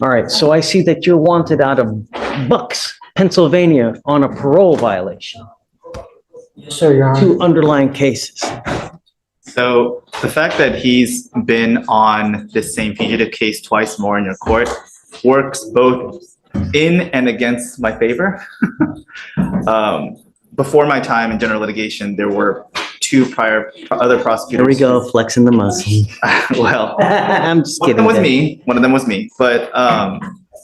All right, so I see that you're wanted out of Bucks, Pennsylvania on a parole violation. Yes, sir, Your Honor. Two underlying cases. So the fact that he's been on this same fugitive case twice more in your court works both in and against my favor. Before my time in general litigation, there were two prior other prosecutors. Here we go, flexing the muscle. Well, I'm just one of kidding. them was me. One of them was me. But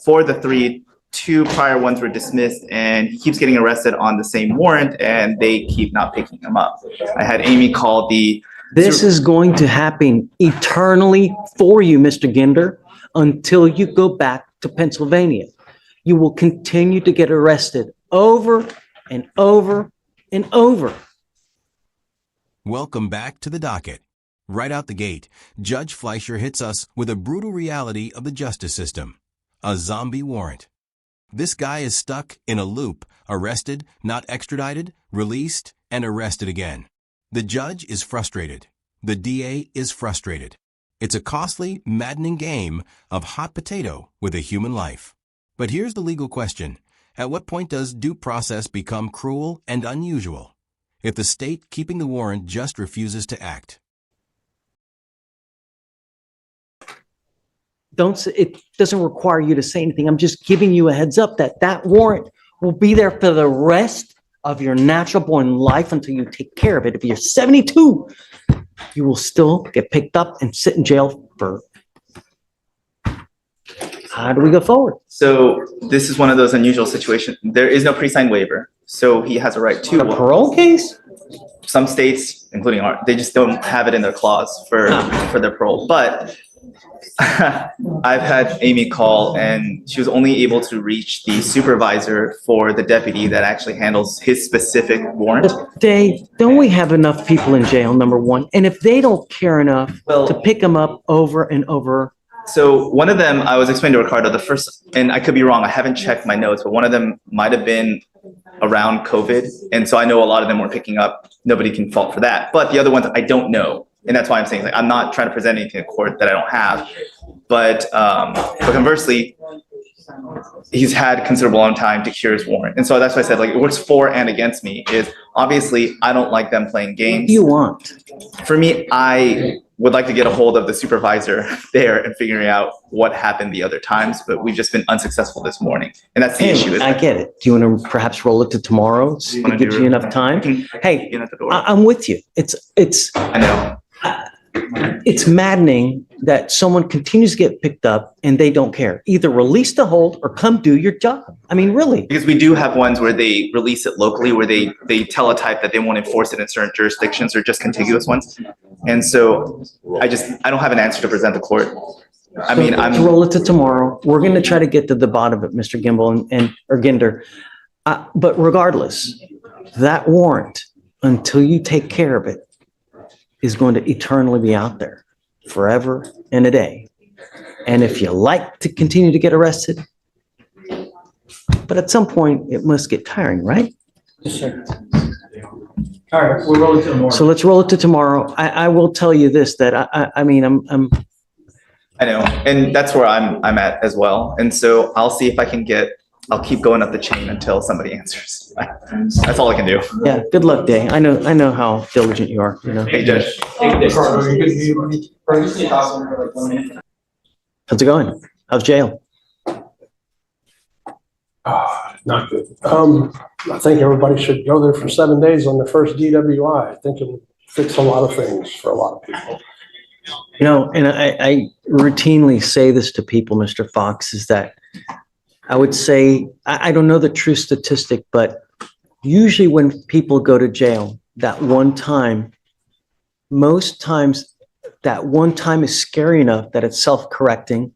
for the three, two prior ones were dismissed, and he keeps getting arrested on the same warrant, and they keep not picking him up. I had Amy call the. This is going to happen eternally for you, Mr. Ginder, until you go back to Pennsylvania. You will continue to get arrested over and over and over. Welcome back to the docket. Right out the gate, Judge Fleischer hits us with a brutal reality of the justice system, a zombie warrant. This guy is stuck in a loop, arrested, not extradited, released, and arrested again. The judge is frustrated. The DA is frustrated. It's a costly, maddening game of hot potato with a human life. But here's the legal question. At what point does due process become cruel and unusual? If the state keeping the warrant just refuses to act. It doesn't require you to say anything. I'm just giving you a heads up that that warrant will be there for the rest of your natural born life until you take care of it. If you're 72, you will still get picked up and sit in jail for. How do we go forward? So this is one of those unusual situations. There is no pre-signed waiver, so he has a right to A parole case? Some states, including ours, they just don't have it in their clause for their parole. But I've had Amy call, and she was only able to reach the supervisor for the deputy that actually handles his specific warrant. But Dave, don't we have enough people in jail, number one? And if they don't care enough to pick them up over and over. So one of them, I was explaining to Ricardo, the first, and I could be wrong, I haven't checked my notes, but one of them might have been around COVID. And so I know a lot of them weren't picking up. Nobody can fault for that. But the other ones, I don't know. And that's why I'm saying, like, I'm not trying to present anything to court that I don't have. But conversely, he's had considerable amount of time to cure his warrant. And so that's why I said, like, it works for and against me. Is obviously I don't like them playing games. What do you want? For me, I would like to get a hold of the supervisor there and figuring out what happened the other times, but we've just been unsuccessful this morning. And that's the issue. I get it. Do you want to perhaps roll it to tomorrow? So it gives you enough time? Hey, I'm with you. I know. It's maddening that someone continues to get picked up and they don't care. Either release the hold or come do your job. I mean, really. Because we do have ones where they release it locally, where they teletype that they won't enforce it in certain jurisdictions or just contiguous ones. And so I don't have an answer to present the court. I mean, let's roll it to tomorrow. We're going to try to get to the bottom of it, Mr. Gimbel or Ginder. But regardless, that warrant, until you take care of it, is going to eternally be out there forever and a day. And if you like to continue to get arrested, but at some point it must get tiring, right? Yes, sir. All right, we'll roll it to tomorrow. So let's roll it to tomorrow. I will tell you this, that I mean, I know, and that's where I'm at as well. And so I'll see if I can I'll keep going up the chain until somebody answers. That's all I can do. yeah, good luck, Day. I know how diligent you are, you know. Hey, Judge. How's it going? How's jail? Not good. I think everybody should go there for 7 days on the first DWI. I think it would fix a lot of things for a lot of people. You know, and I routinely say this to people, Mr. Fox, is that I would say, I don't know the true statistic, but usually when people go to jail, that one time, most times that one time is scary enough that it's self-correcting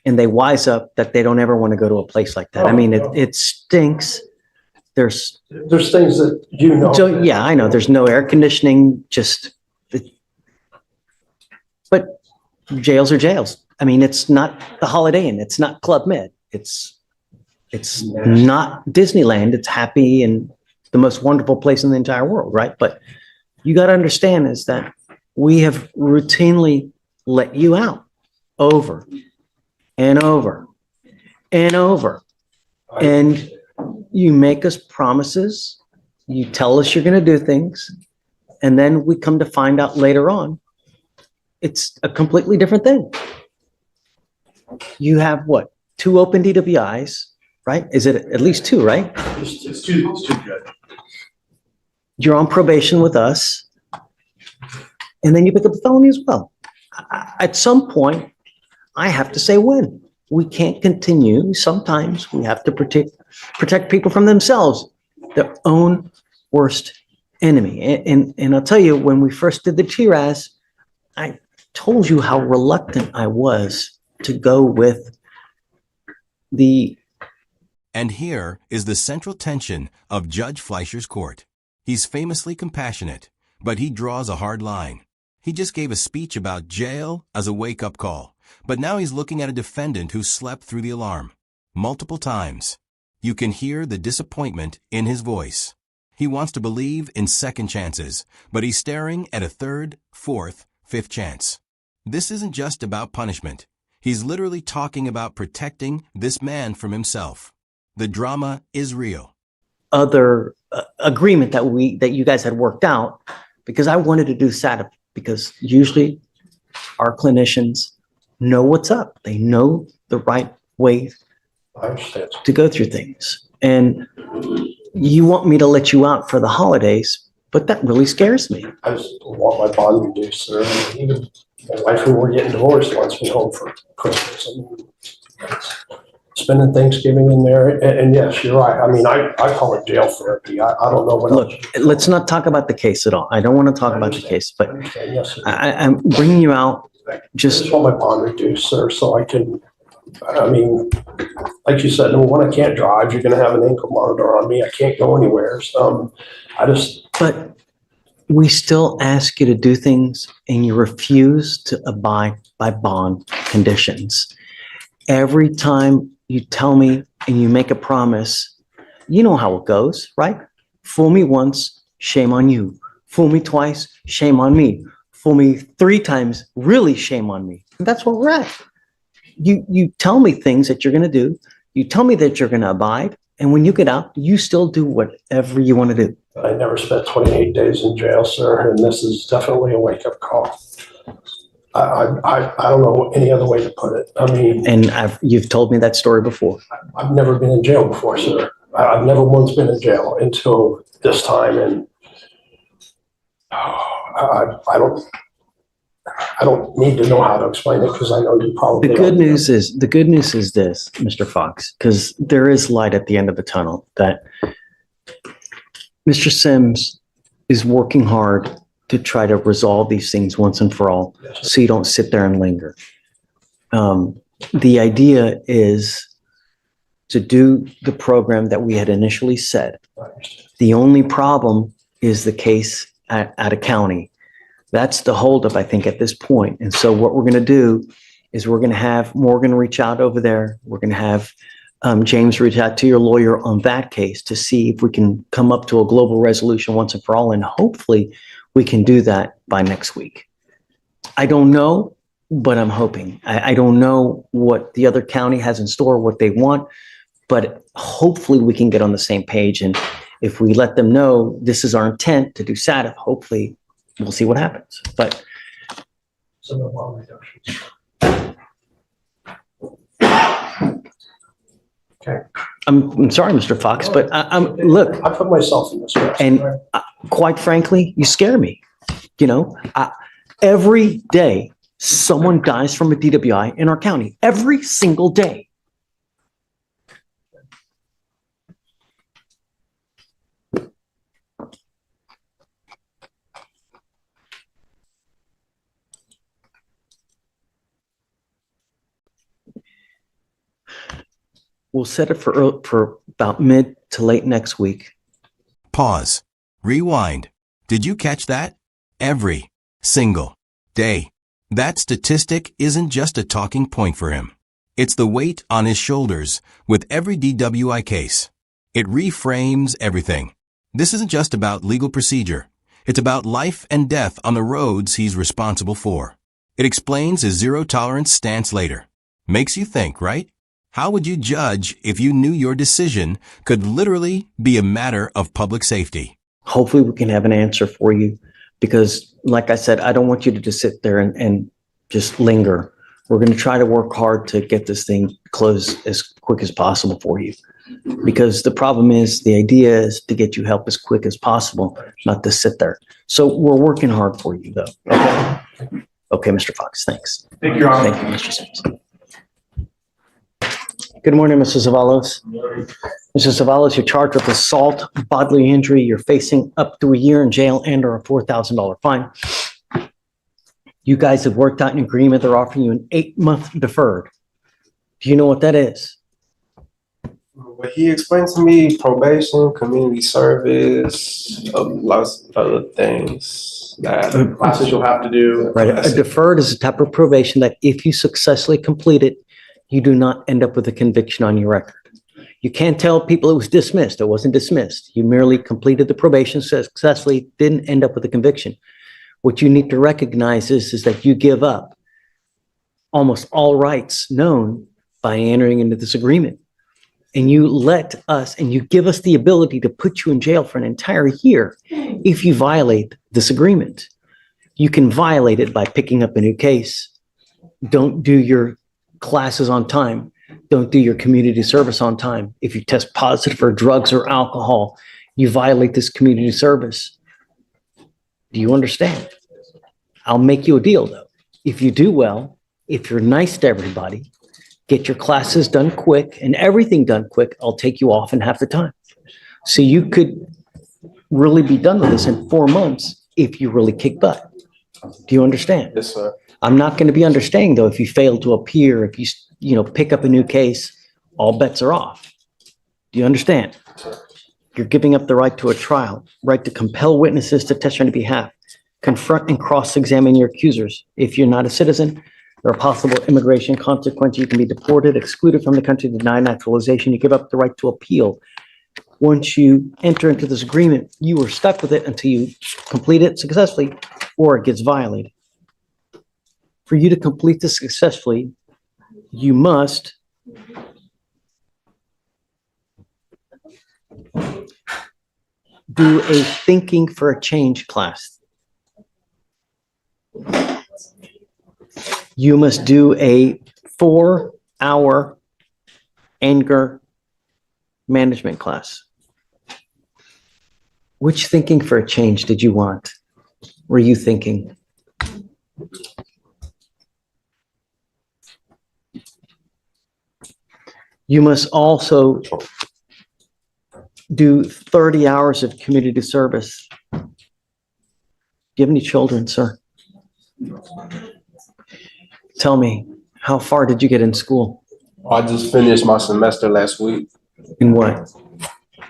and they wise up that they don't ever want to go to a place like that. I mean, it stinks. There's things that you know. So, yeah, I know. There's no air conditioning, but jails are jails. I mean, it's not the Holiday Inn. It's not Club Med. It's not Disneyland. It's happy and the most wonderful place in the entire world, right? But you got to understand is that we have routinely let you out over and over and over. And you make us promises, you tell us you're going to do things, and then we come to find out later on, it's a completely different thing. You have what? 2 open DWIs, right? Is it at least 2, right? It's two, Judge. You're on probation with us, and then you pick up a felony as well. At some point, I have to say when. We can't continue. Sometimes we have to protect people from themselves, their own worst enemy. And I'll tell you, when we first did the TRAS, I told you how reluctant I was to go with the. And here is the central tension of Judge Fleischer's court. He's famously compassionate, but he draws a hard line. He just gave a speech about jail as a wake-up call, but now he's looking at a defendant who slept through the alarm multiple times. You can hear the disappointment in his voice. He wants to believe in second chances, but he's staring at a third, fourth, fifth chance. This isn't just about punishment. He's literally talking about protecting this man from himself. The drama is real. Other agreement that you guys had worked out, because I wanted to do SATA, because usually our clinicians know what's up. They know the right way I understand. to go through things. And you want me to let you out for the holidays, but that really scares me. I just want my bond reduced, sir. Even my wife, who we're getting divorced, wants me home for Christmas. I mean, spending Thanksgiving in there, and yes, you're right. I mean, I call it jail therapy. I don't know what Look, else. let's not talk about the case at all. I don't want to talk about the case, but Yes, sir. I'm bringing you out I just, just want my bond reduced, sir, so I can, I mean, like you said, number one, I can't drive. You're gonna have an ankle monitor on me. I can't go anywhere. So, but we still ask you to do things and you refuse to abide by bond conditions. Every time you tell me and you make a promise, you know how it goes, right? Fool me once, shame on you. Fool me twice, shame on me. Fool me 3 times, really shame on me. And that's where we're at. You tell me things that you're going to do. You tell me that you're going to abide. And when you get out, you still do whatever you want to do. I never spent 28 days in jail, sir, and this is definitely a wake-up call. I don't know any other way to put it. I mean, And you've told me that story before. I've never been in jail before, sir. I've never once been in jail until this time, and I don't need to know how to explain it because I know you probably. The good news is this, Mr. Fox, because there is light at the end of the tunnel, that Mr. Sims is working hard to try to resolve these things once and for all, so you don't sit there and linger. The idea is to do the program that we had initially said. The only problem is the case at a county. That's the holdup, I think, at this point. And so what we're going to do is we're going to have Morgan reach out over there. We're going to have James reach out to your lawyer on that case to see if we can come up to a global resolution once and for all. And hopefully we can do that by next week. I don't know, but I'm hoping. I don't know what the other county has in store, what they want, but hopefully we can get on the same page. And if we let them know this is our intent to do SATF, hopefully we'll see what happens. But Some of our reductions. Okay. I'm sorry, Mr. Fox, but look, I put myself in this mess. and quite frankly, you scare me. You know, every day someone dies from a DWI in our county. Every single day. We'll set it for about mid to late next week. Pause. Rewind. Did you catch that? Every single day. That statistic isn't just a talking point for him. It's the weight on his shoulders with every DWI case. It reframes everything. This isn't just about legal procedure. It's about life and death on the roads he's responsible for. It explains his zero-tolerance stance later. Makes you think, right? How would you judge if you knew your decision could literally be a matter of public safety? Hopefully we can have an answer for you because, like I said, I don't want you to just sit there and just linger. We're going to try to work hard to get this thing closed as quick as possible for you. Because the problem is, the idea is to get you help as quick as possible, not to sit there. So we're working hard for you, though. Okay, okay, Mr. Fox, thanks. Thank you, Your Honor. Thank you, Mr. Sims. Good morning, Mrs. Avalos. Mrs. Avalos, you're charged with assault, bodily injury. You're facing up to a year in jail and/or a $4,000 fine. You guys have worked out an agreement. They're offering you an 8-month deferred. Do you know what that is? What he explained to me, probation, community service, lots of other things that Classes you'll have to do. Right. A deferred is a type of probation that if you successfully complete it, you do not end up with a conviction on your record. You can't tell people it was dismissed. It wasn't dismissed. You merely completed the probation successfully, didn't end up with a conviction. What you need to recognize is that you give up almost all rights known by entering into this agreement. And you let us, and you give us the ability to put you in jail for an entire year if you violate this agreement. You can violate it by picking up a new case. Don't do your classes on time. Don't do your community service on time. If you test positive for drugs or alcohol, you violate this community service. Do you understand? I'll make you a deal, though. If you do well, if you're nice to everybody, get your classes done quick and everything done quick, I'll take you off in half the time. So you could really be done with this in 4 months if you really kick butt. Do you understand? yes, sir. I'm not going to be understanding, though, if you fail to appear, if you pick up a new case, all bets are off. Do you understand? You're giving up the right to a trial, right to compel witnesses to testify on your behalf, confront and cross-examine your accusers. If you're not a citizen, there are possible immigration consequences. You can be deported, excluded from the country, denied naturalization. You give up the right to appeal. Once you enter into this agreement, you are stuck with it until you complete it successfully or it gets violated. For you to complete this successfully, you must do a thinking for a change class. You must do a 4-hour anger management class. Which thinking for a change did you want? Were you thinking? You must also do 30 hours of community service. Do you have any children, sir? Tell me, how far did you get in school? I just finished my semester last week. In what?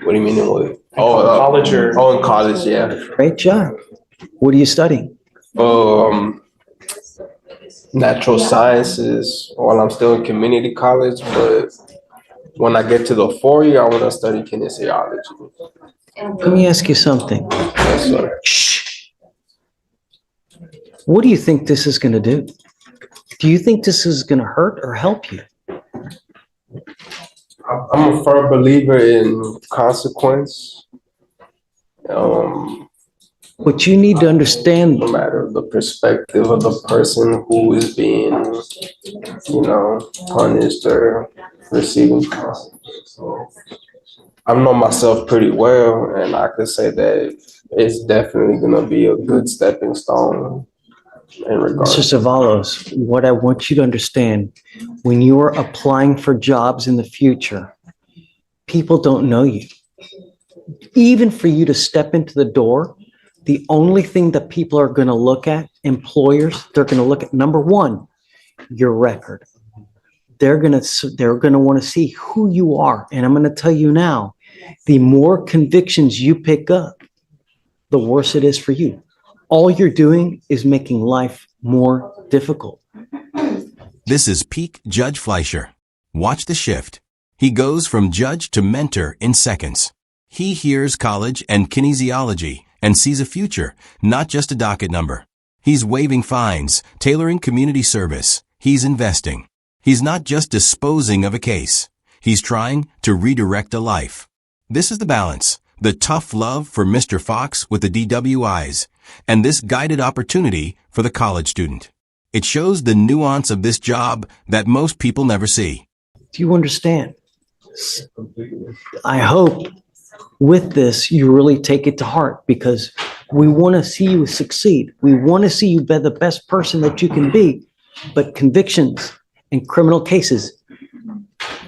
What do you mean in what? College or? Oh, in college, yeah. Great job. What are you studying? Natural sciences while I'm still in community college, but when I get to the 4 year, I want to study kinesiology. Let me ask you something. Yes, sir. Shh. What do you think this is going to do? Do you think this is going to hurt or help you? I'm a firm believer in consequence. What you need to understand, No matter the perspective of the person who is being, punished or receiving consequences. So I know myself pretty well, and I could say that it's definitely going to be a good stepping stone in regards. Mr. Savalos, what I want you to understand, when you are applying for jobs in the future, people don't know you. Even for you to step into the door, the only thing that people are going to look at, employers, they're going to look at, number one, your record. They're going to want to see who you are. And I'm going to tell you now, the more convictions you pick up, the worse it is for you. All you're doing is making life more difficult. This is peak Judge Fleischer. Watch the shift. He goes from judge to mentor in seconds. He hears college and kinesiology and sees a future, not just a docket number. He's waiving fines, tailoring community service. He's investing. He's not just disposing of a case. He's trying to redirect a life. This is the balance, the tough love for Mr. Fox with the DWIs, and this guided opportunity for the college student. It shows the nuance of this job that most people never see. Do you understand? I hope with this, you really take it to heart because we want to see you succeed. We want to see you be the best person that you can be. But convictions and criminal cases,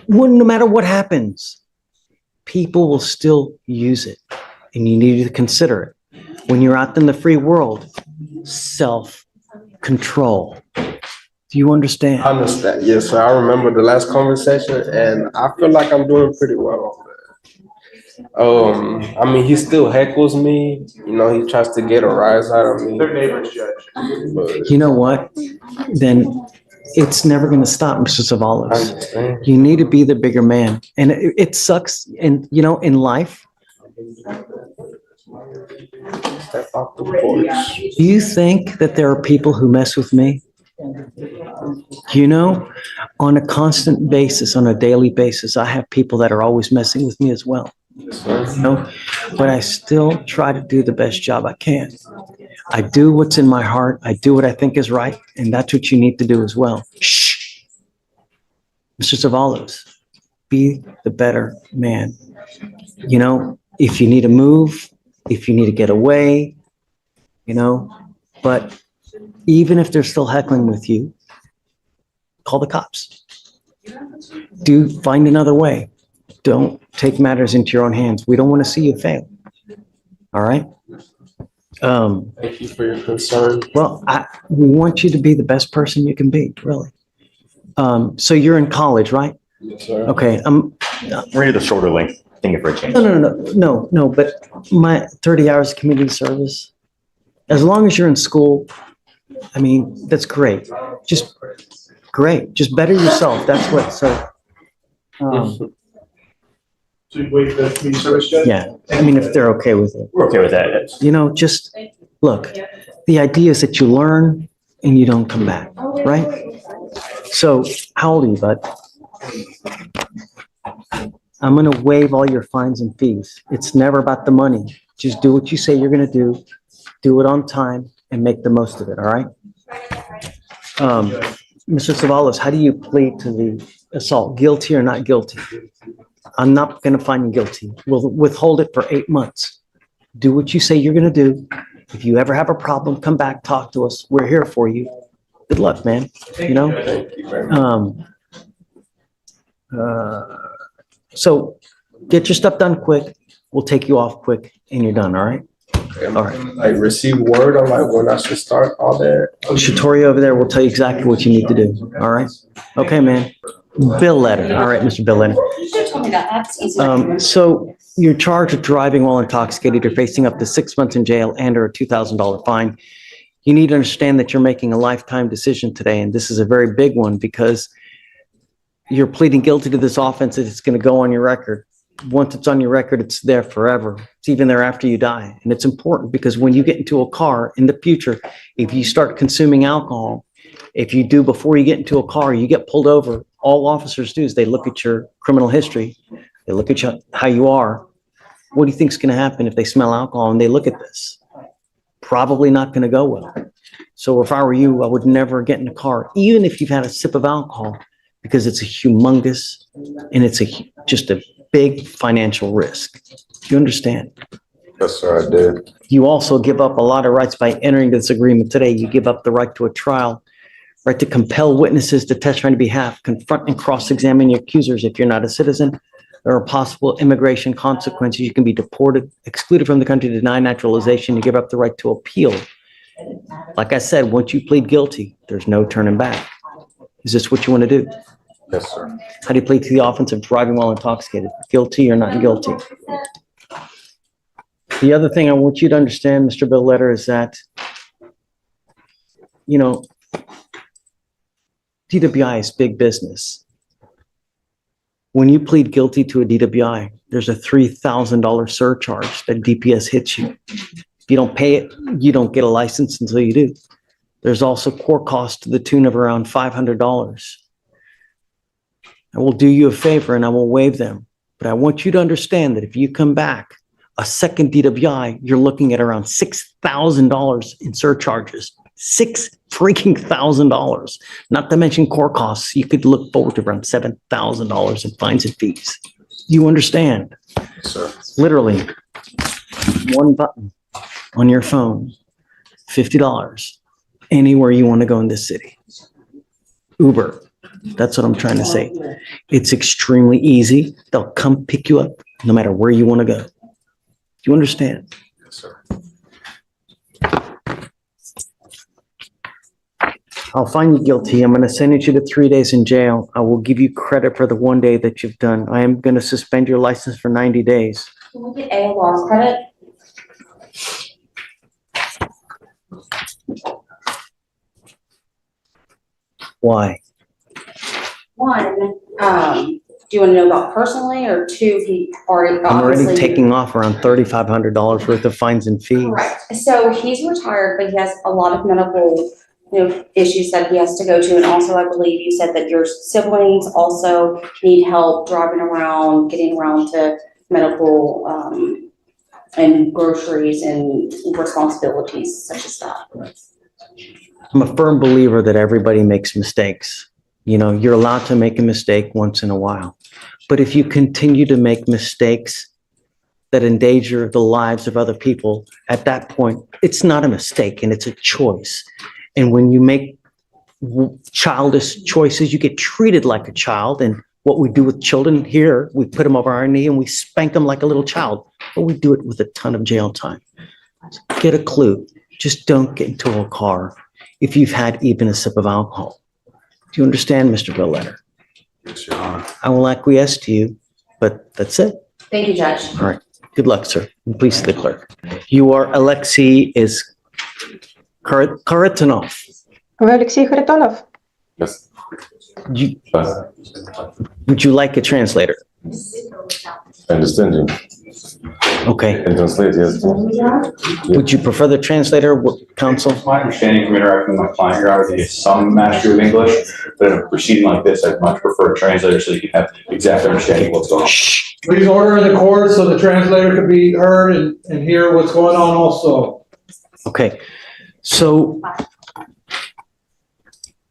no matter what happens, people will still use it. And you need to consider it. When you're out in the free world, self-control. Do you understand? I understand. Yes, sir. I remember the last conversation, and I feel like I'm doing pretty well on that. I mean, he still heckles me. You know, he tries to get a rise out of me. Their neighbors, Judge. But You know what? Then it's never going to stop, Mr. I Savalas. understand. You need to be the bigger man. And it sucks. And, you know, in life, Step off the porch. do you think that there are people who mess with me? You know, on a constant basis, on a daily basis, I have people that are always messing with me as well. You know, but I still try to do the best job I can. I do what's in my heart. I do what I think is right. And that's what you need to do as well. Shh. Mr. Savalas, be the better man. You know, if you need to move, if you need to get away, you know, but even if they're still heckling with you, call the cops. Do find another way. Don't take matters into your own hands. We don't want to see you fail. All right? Thank you for your concern. Well, we want you to be the best person you can be, really. So you're in college, right? Yes, sir. Okay. Read the shorter length, thinking for a change. No, but my 30 hours of community service, as long as you're in school, I mean, that's great. Just great. Just better yourself. That's what, so, So you wait for the community service, Judge? yeah, I mean, if they're okay with it. We're okay with that. You know, just, look, the idea is that you learn and you don't come back, right? So how old are you, bud? I'm going to waive all your fines and fees. It's never about the money. Just do what you say you're going to do it on time, and make the most of it, all right? Mr. Savalas, how do you plead to the assault? Guilty or not guilty? I'm not going to find you guilty. We'll withhold it for 8 months. Do what you say you're going to do. If you ever have a problem, come back, talk to us. We're here for you. Good luck, man. You know? Thank you very much. So get your stuff done quick. We'll take you off quick and you're done, all right? All right. Like receive word on like when I should start all that. Shatori over there will tell you exactly what you need to do, all right? Okay, man. Bill Letter. All right, Mr. Bill Letter. You should have told me that. That's easier. So you're charged with driving while intoxicated. You're facing up to 6 months in jail and or a $2,000 fine. You need to understand that you're making a lifetime decision today, and this is a very big one because you're pleading guilty to this offense that it's going to go on your record. Once it's on your record, it's there forever. It's even there after you die. And it's important because when you get into a car in the future, if you start consuming alcohol, if you do before you get into a car, you get pulled over. All officers do is they look at your criminal history. They look at you, how you are. What do you think is going to happen if they smell alcohol and they look at this? Probably not going to go well. So if I were you, I would never get in a car, even if you've had a sip of alcohol, because it's a humongous and it's just a big financial risk. Do you understand? Yes, sir, I did. You also give up a lot of rights by entering this agreement today. You give up the right to a trial, right to compel witnesses to testify on your behalf, confront and cross-examine your accusers. If you're not a citizen, there are possible immigration consequences. You can be deported, excluded from the country, denied naturalization. You give up the right to appeal. Like I said, once you plead guilty, there's no turning back. Is this what you want to do? Yes, sir. How do you plead to the offense of driving while intoxicated? Guilty or not guilty? The other thing I want you to understand, Mr. Bill Letter, is that, you know, DWI is big business. When you plead guilty to a DWI, there's a $3,000 surcharge that DPS hits you. If you don't pay it, you don't get a license until you do. There's also court costs to the tune of around $500. I will do you a favor and I will waive them. But I want you to understand that if you come back a second DWI, you're looking at around $6,000 in surcharges. $6,000, not to mention court costs. You could look forward to around $7,000 in fines and fees. You understand? Sir. Literally, one button on your phone, $50, anywhere you want to go in this city. Uber, that's what I'm trying to say. It's extremely easy. They'll come pick you up no matter where you want to go. Do you understand? Yes, sir. I'll find you guilty. I'm going to sentence you to 3 days in jail. I will give you credit for the 1 day that you've done. I am going to suspend your license for 90 days. Can we get ALR credit? Why? One, do you want to know about personally, or two, he already I'm already obviously. taking off around $3,500 worth of fines and fees. Correct. So he's retired, but he has a lot of medical, issues that he has to go to. And also, I believe you said that your siblings also need help driving around, getting around to medical, and groceries and responsibilities such as that. I'm a firm believer that everybody makes mistakes. You're allowed to make a mistake once in a while. But if you continue to make mistakes that endanger the lives of other people, at that point, it's not a mistake and it's a choice. And when you make childish choices, you get treated like a child. And what we do with children here, we put them over our knee and we spank them like a little child. But we do it with a ton of jail time. Get a clue. Just don't get into a car if you've had even a sip of alcohol. Do you understand, Mr. Billletter? Yes, Your Honor. I will acquiesce to you, but that's it. Thank you, Judge. All right. Good luck, sir. And please see the clerk. You are Alexei Kharitonov. Вы Алексей Харитонов? Yes. Would you like a translator? I understand you. Okay. Can translate, yes. Would you prefer the translator, counsel? My understanding from interacting with my client, Your Honor, they have some mastery of English, but in a proceeding like this, I'd much prefer a translator so you can have exact understanding of what's going on. Please order in the court so the translator can be heard and hear what's going on also. Okay. So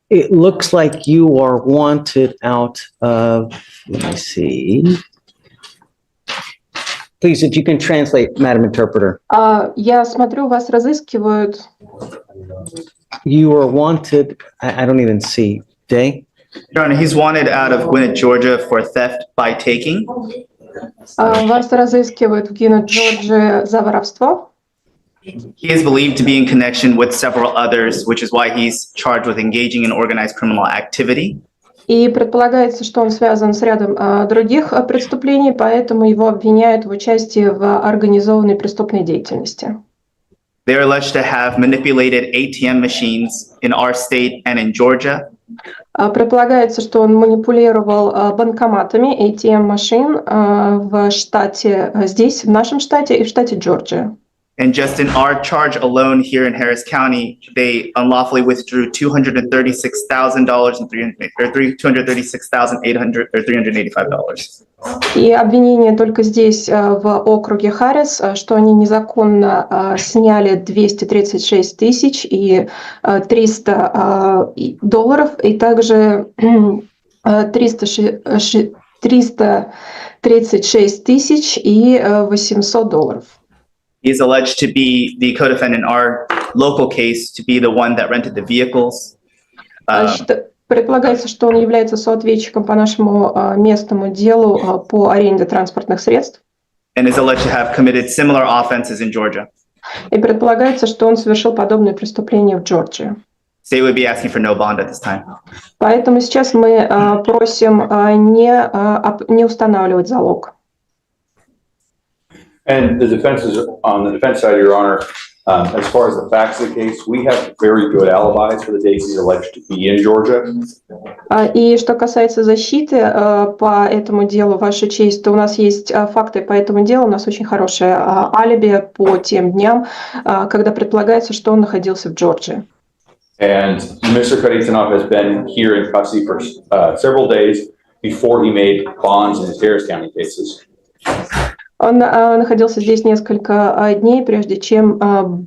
it looks like you are wanted out of, let me see. Please, if you can translate, Madam Interpreter. Я смотрю, вас разыскивают. You are wanted, I don't even see. Day? Your Honor, he's wanted out of Gwinnett, Georgia for theft by taking. Вас разыскивают в Гвинет, Джорджии за воровство. He is believed to be in connection with several others, which is why he's charged with engaging in organized criminal activity. И предполагается, что он связан с рядом других преступлений, поэтому его обвиняют в участии в организованной преступной деятельности. They are alleged to have manipulated ATM machines in our state and in Georgia. Предполагается, что он манипулировал банкоматами ATM-машин в штате, здесь, в нашем штате и в штате Джорджия. And just in our charge alone here in Harris County, they unlawfully withdrew $236,000 and $385. И обвинение только здесь, в округе Харрис, что они незаконно сняли $236 тысяч и $300, и также $336 тысяч и $800. He is alleged to be the co-defendant in our local case, to be the one that rented the vehicles. Предполагается, что он является соответчиком по нашему местному делу по аренде транспортных средств. And is alleged to have committed similar offenses in Georgia. И предполагается, что он совершил подобные преступления в Джорджии. State would be asking for no bond at this time. Поэтому сейчас мы просим не устанавливать залог. And the defense is on the defense side, Your Honor. As far as the facts of the case, we have very good alibis for the days he's alleged to be in Georgia. И что касается защиты по этому делу, Ваша честь, то у нас есть факты по этому делу, у нас очень хорошее алиби по тем дням, когда предполагается, что он находился в Джорджии. And Mr. Kharitonov has been here in custody for several days. before he made bonds in his Harris County cases. Он находился здесь несколько дней, прежде чем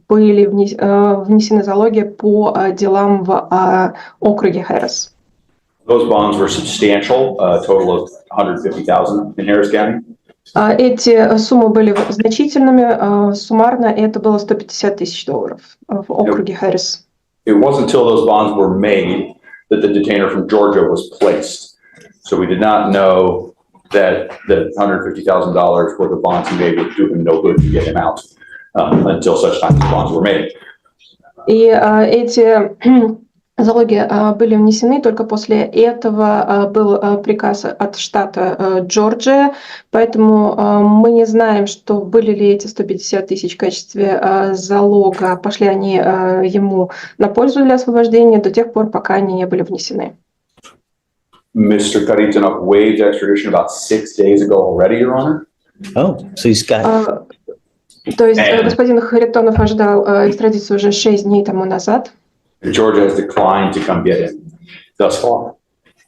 были внесены залоги по делам в округе Хэррис. Those bonds were substantial, a total of $150,000 in Harris County. Эти суммы были значительными, суммарно это было $150,000 в округе Хэррис. It wasn't until those bonds were made that the detainer from Georgia was placed. So we did not know that the $150,000 worth of bonds he made would do him no good to get him out until such time as bonds were made. И эти залоги были внесены, только после этого был приказ от штата Джорджия, поэтому мы не знаем, что были ли эти 150 тысяч в качестве залога, пошли они ему на пользу для освобождения до тех пор, пока они не были внесены. Mr. Karitanov waived extradition about 6 days ago already, Your Honor. Oh, so he's got, То есть господин Харитонов ожидал экстрадицию уже 6 дней тому назад. Georgia has declined to come get him thus far.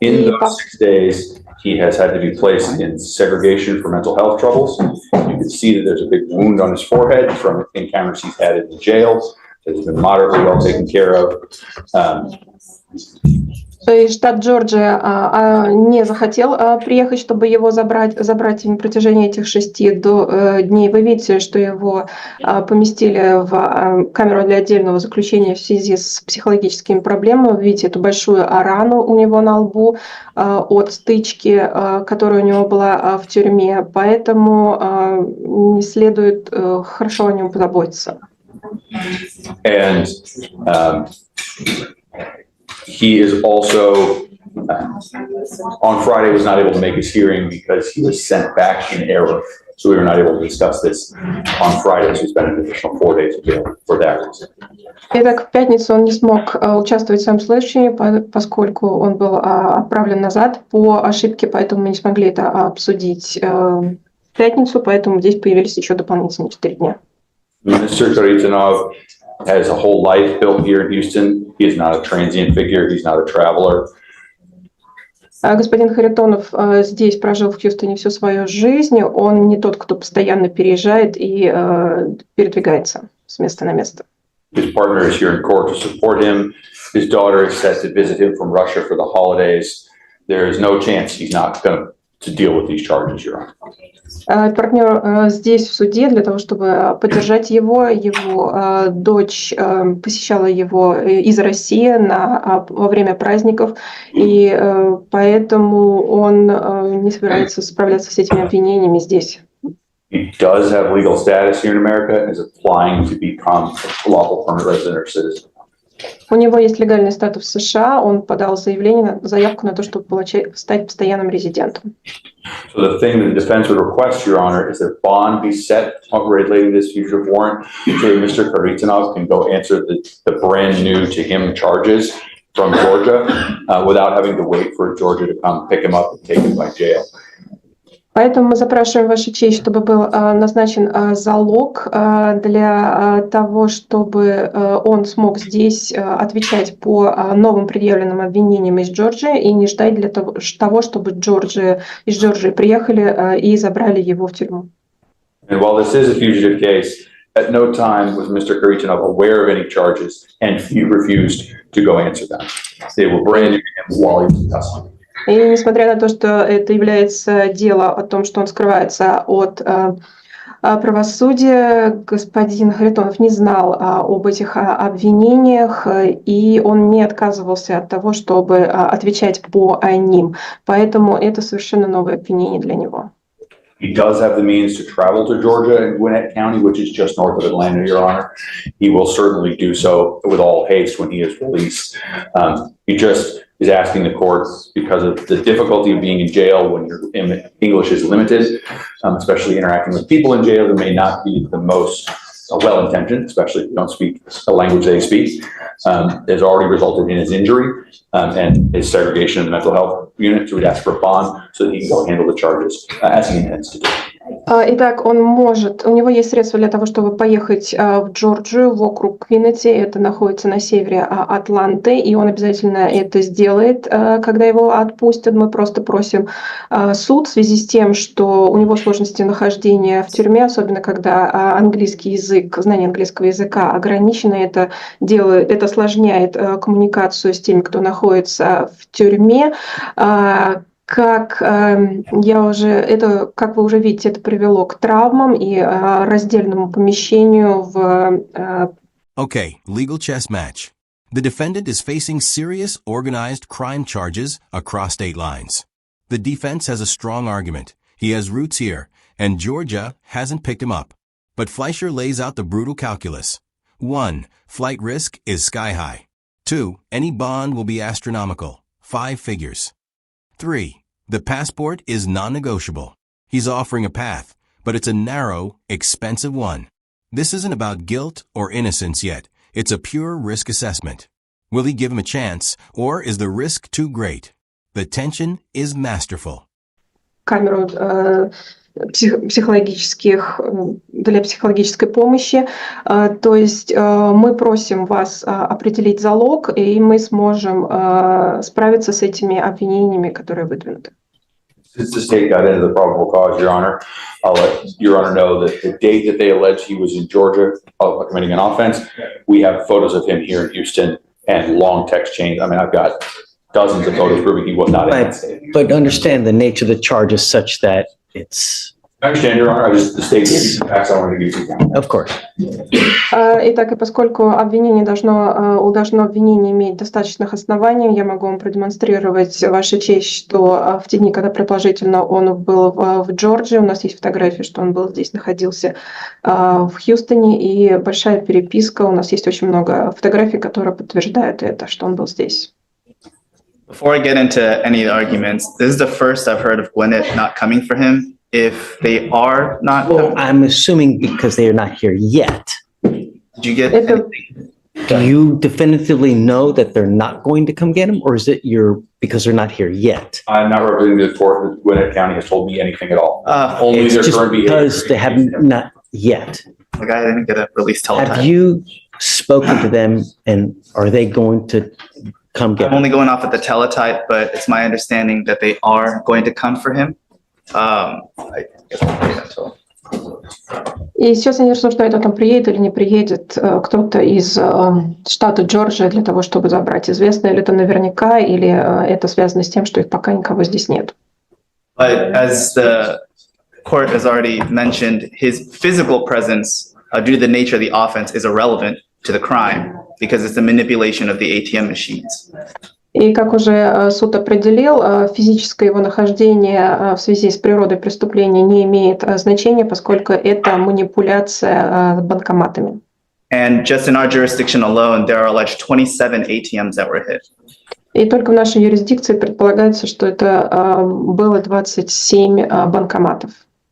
In those 6 days, he has had to be placed in segregation for mental health troubles. You can see that there's a big wound on his forehead from encounters he's had in the jail that has been moderately well taken care of. То есть штат Джорджия не захотел приехать, чтобы его забрать на протяжении этих 6 дней. Вы видите, что его поместили в камеру для отдельного заключения в связи с психологическими проблемами. Вы видите эту большую рану у него на лбу от стычки, которая у него была в тюрьме. Поэтому не следует хорошо о нем позаботиться. And he is also, on Friday, was not able to make his hearing because he was sent back in error. So we were not able to discuss this on Friday. So he spent an additional 4 days in jail for that reason. Итак, в пятницу он не смог участвовать в своем слушании, поскольку он был отправлен назад по ошибке, поэтому мы не смогли это обсудить в пятницу, поэтому здесь появились еще дополнительные 4 дня. Mr. Karitanov has a whole life built here in Houston. He is not a transient figure. He's not a traveler. Господин Харитонов здесь прожил в Хьюстоне всю свою жизнь. Он не тот, кто постоянно переезжает и передвигается с места на место. His partner is here in court to support him. His daughter is set to visit him from Russia for the holidays. There is no chance he's not going to deal with these charges, Your Honor. Партнер здесь в суде для того, чтобы поддержать его. Его дочь посещала его из России во время праздников, и поэтому он не собирается справляться с этими обвинениями здесь. He does have legal status here in America and is applying to become a lawful permanent resident or citizen. У него есть легальный статус в США, он подал заявку на то, чтобы стать постоянным резидентом. So the thing that the defense would request, Your Honor, is that bond be set relating to this fugitive warrant so that Mr. Karitanov can go answer the brand new to him charges from Georgia without having to wait for Georgia to come pick him up and take him by jail. Поэтому мы запрашиваем Вашу честь, чтобы был назначен залог для того, чтобы он смог здесь отвечать по новым предъявленным обвинениям из Джорджии и не ждать для того, чтобы из Джорджии приехали и забрали его в тюрьму. And while this is a fugitive case, at no time was Mr. Karitanov aware of any charges, and he refused to go answer them. They were brand new to him while he was in custody. И несмотря на то, что это является дело о том, что он скрывается от правосудия, господин Харитонов не знал об этих обвинениях, и он не отказывался от того, чтобы отвечать по ним. Поэтому это совершенно новое обвинение для него. He does have the means to travel to Georgia and Gwinnett County, which is just north of Atlanta, Your Honor. He will certainly do so with all haste when he is released. He just is asking the courts, because of the difficulty of being in jail when your English is limited, especially interacting with people in jail who may not be the most well-intentioned, especially if you don't speak a language they speak, has already resulted in his injury and his segregation in the mental health unit. So we'd ask for a bond so that he can go handle the charges as he intends to do. Итак, он может, у него есть средства для того, чтобы поехать в Джорджию, в округ Квиннити, это находится на севере Атланты, и он обязательно это сделает, когда его отпустят. Мы просто просим суд в связи с тем, что у него сложности нахождения в тюрьме, особенно когда английский язык, знание английского языка ограничено, это осложняет коммуникацию с теми, кто находится в тюрьме. Как вы уже видите, это привело к травмам и раздельному помещению в... Okay, legal chess match. The defendant is facing serious organized crime charges across state lines. The defense has a strong argument. He has roots here, and Georgia hasn't picked him up. But Fleischer lays out the brutal calculus. 1. Flight risk is sky high. 2. Any bond will be astronomical, 5 figures. 3. The passport is non-negotiable. He's offering a path, but it's a narrow, expensive one. This isn't about guilt or innocence yet. It's a pure risk assessment. Will he give him a chance, or is the risk too great? The tension is masterful. камеру для психологической помощи. То есть мы просим вас определить залог, и мы сможем справиться с этими обвинениями, которые выдвинуты. Since the state got into the probable cause, Your Honor, I'll let Your Honor know that the date that they allege he was in Georgia committing an offense, we have photos of him here in Houston and long text chains. I mean, I've got dozens of photos proving he was not in that state. But understand the nature of the charge is such that it's, I understand, Your Honor. The state gave you the facts I wanted to give you. of course. Итак, и поскольку обвинение должно обвинение иметь достаточных оснований, я могу вам продемонстрировать, Ваша честь, что в те дни, когда предположительно он был в Джорджии, у нас есть фотографии, что он был здесь, находился в Хьюстоне, и большая переписка, у нас есть очень много фотографий, которые подтверждают это, что он был здесь. Before I get into any of the arguments, this is the first I've heard of Gwinnett not coming for him. If they are not, Well, I'm assuming because they are not here yet. did you get Это- anything? Do you definitively know that they're not going to come get him, or is it because they're not here yet? I'm not representing the court that Gwinnett County has told me anything at all. Only It's their just current behavior. because they haven't not yet. The guy didn't get a release teletype. Have you spoken to them, and are they going to come get I'm him? only going off at the teletype, but it's my understanding that they are going to come for him. I guess we'll wait until. И сейчас они рассуждают о том, приедет или не приедет кто-то из штата Джорджия для того, чтобы забрать. Известно ли это наверняка, или это связано с тем, что их пока никого здесь нет. But as the court has already mentioned, his physical presence, due to the nature of the offense, is irrelevant to the crime because it's the manipulation of the ATM machines. И как уже суд определил, физическое его нахождение в связи с природой преступления не имеет значения, поскольку это манипуляция банкоматами. And just in our jurisdiction alone, there are alleged 27 ATMs that were hit. И только в нашей юрисдикции предполагается, что это было 27 банкоматов.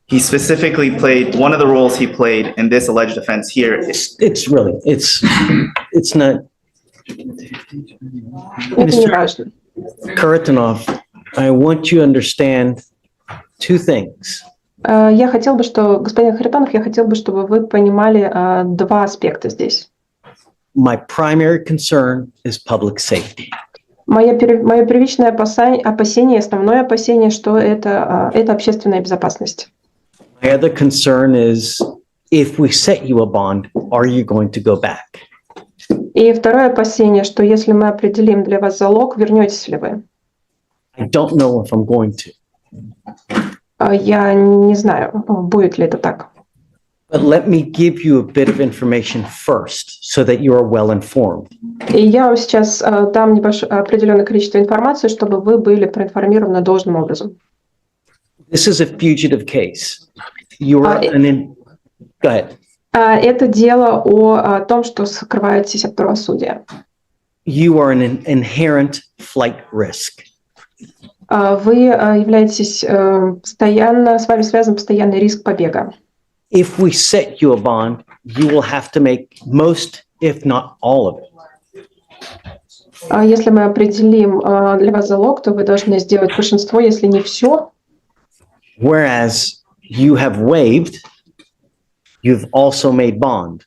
He specifically played, one of the roles he played in this alleged offense here is It's not. Это не важно. Karatanov, I want you to understand two things. Я хотел бы, господин Харитонов, я хотел бы, чтобы вы понимали два аспекта здесь. My primary concern is public safety. Мое первичное опасение, основное опасение, что это общественная безопасность. My other concern is if we set you a bond, are you going to go back? И второе опасение, что если мы определим для вас залог, вернетесь ли вы? I don't know if I'm going to. Я не знаю, будет ли это так. But let me give you a bit of information first so that you are well informed. И я вам сейчас дам определенное количество информации, чтобы вы были проинформированы должным образом. This is a fugitive case. You are Go ahead. Это дело о том, что скрываетесь от правосудия. You are an inherent flight risk. Вы являетесь с вами связан постоянный риск побега. If we set you a bond, you will have to make most, if not all of it. Если мы определим для вас залог, то вы должны сделать большинство, если не все. Whereas you have waived, you've also made bond.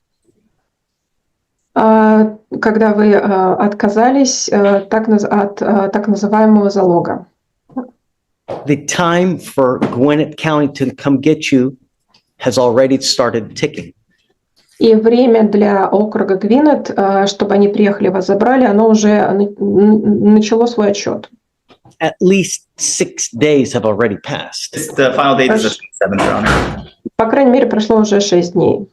Когда вы отказались от так называемого залога. The time for Gwinnett County to come get you has already started ticking. И время для округа Гвинет, чтобы они приехали, вас забрали, оно уже начало свой отсчет. At least 6 days have already passed. The final date is the 7th, Your Honor. По крайней мере, прошло уже 6 дней.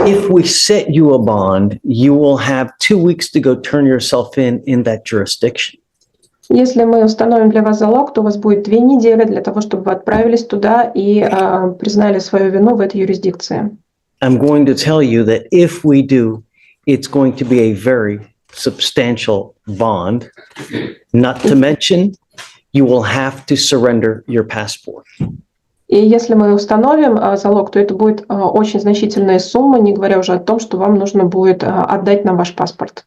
If we set you a bond, you will have 2 weeks to go turn yourself in that jurisdiction. Если мы установим для вас залог, то у вас будет 2 недели для того, чтобы вы отправились туда и признали свою вину в этой юрисдикции. I'm going to tell you that if we do, it's going to be a very substantial bond. Not to mention, you will have to surrender your passport. И если мы установим залог, то это будет очень значительная сумма, не говоря уже о том, что вам нужно будет отдать нам ваш паспорт.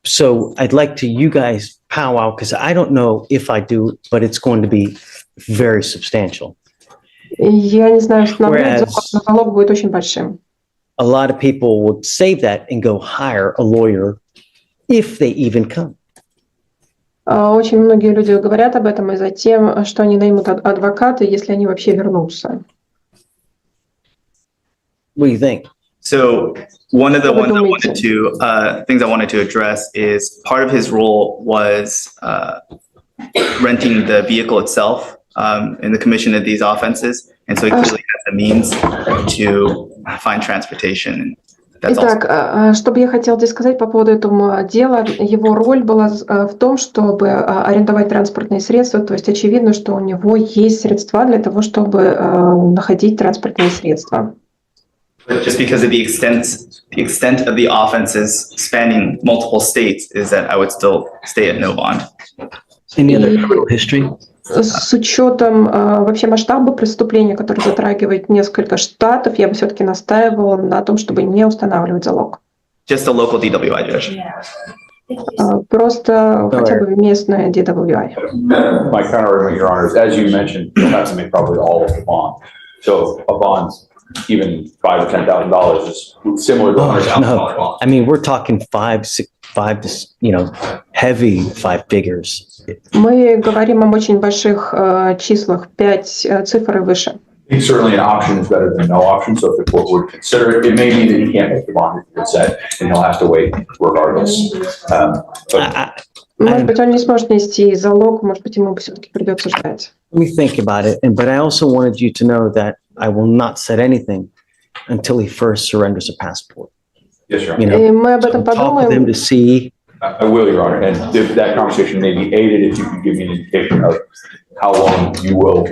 So I'd like to you guys powwow, because I don't know if I do, but it's going to be very substantial. Я не знаю, установлю Whereas- залог, но залог будет очень большим. A lot of people would save that and go hire a lawyer if they even come. Очень многие люди говорят об этом и затем, что они наймут адвоката, если они вообще вернутся. What do you think? So one of the What ones I do we wanted do? to, things I wanted to address is part of his role was renting the vehicle itself in the commission of these offenses. And so he clearly has the means to find transportation. And that's also. Итак, что бы я хотела здесь сказать по поводу этого дела, его роль была в том, чтобы арендовать транспортные средства, то есть очевидно, что у него есть средства для того, чтобы находить транспортные средства. But just because of the extent of the offenses spanning multiple states is that I would still stay at no bond. Any other criminal history? С учетом вообще масштаба преступления, который затрагивает несколько штатов, я бы все-таки настаивала на том, чтобы не устанавливать залог. Just a local DWI judge. Просто хотя бы местное DWI. My counter argument, Your Honor, is as you mentioned, you'll have to make probably all of the bond. So a bond, even $5,000 or $10,000 is similar to a $100,000 bond. I mean, we're talking five to, heavy 5 figures. Мы говорим об очень больших числах, 5 цифр и выше. I think certainly an option is better than no option, so if the court would consider it, it may be that he can't make the bond if it's set, and he'll have to wait regardless. But Может быть, он не сможет нести залог, может быть, ему все-таки придется ждать. Let me think about it. But I also wanted you to know that I will not set anything until he first surrenders a passport. yes, Your Honor. You know, И мы об этом so talk with him подумаем. to see. I will, Your Honor, and that conversation may be aided if you can give me an indication of how long you will,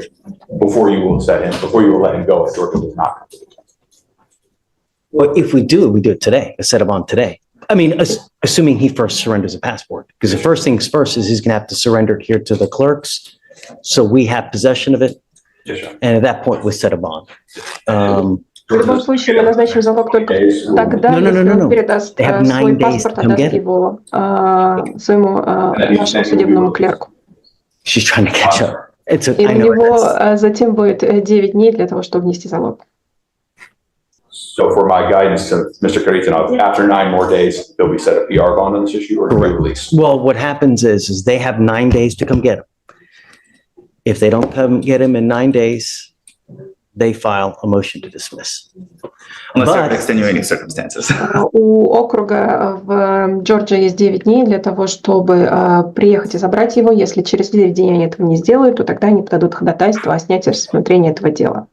before you will let him go if Georgia does not. Well, if we do it today, a set of on today. I mean, assuming he first surrenders a passport, because the first things first is he's going to have to surrender it here to the clerks. So we have possession of it. Yes, Your Honor. And at that point, we set a bond. В любом случае, мы назначим залог только тогда, No. если он передаст They have 9 свой days паспорт, to come отдаст get it. его своему нашему судебному клерку. She's trying to catch up. И I у know него that's- затем будет 9 дней для того, чтобы внести залог. So for my guidance to Mr. Karitanov, after 9 more days, there'll be set a PR bond on this issue or Correct. release. Well, what happens is they have 9 days to come get him. If they don't come get him in 9 days, they file a motion to dismiss. Unless there are But- extenuating circumstances. У округа в Джорджии есть 9 дней для того, чтобы приехать и забрать его. Если через 9 дней они этого не сделают, то тогда они подадут ходатайство о снятии рассмотрения этого дела.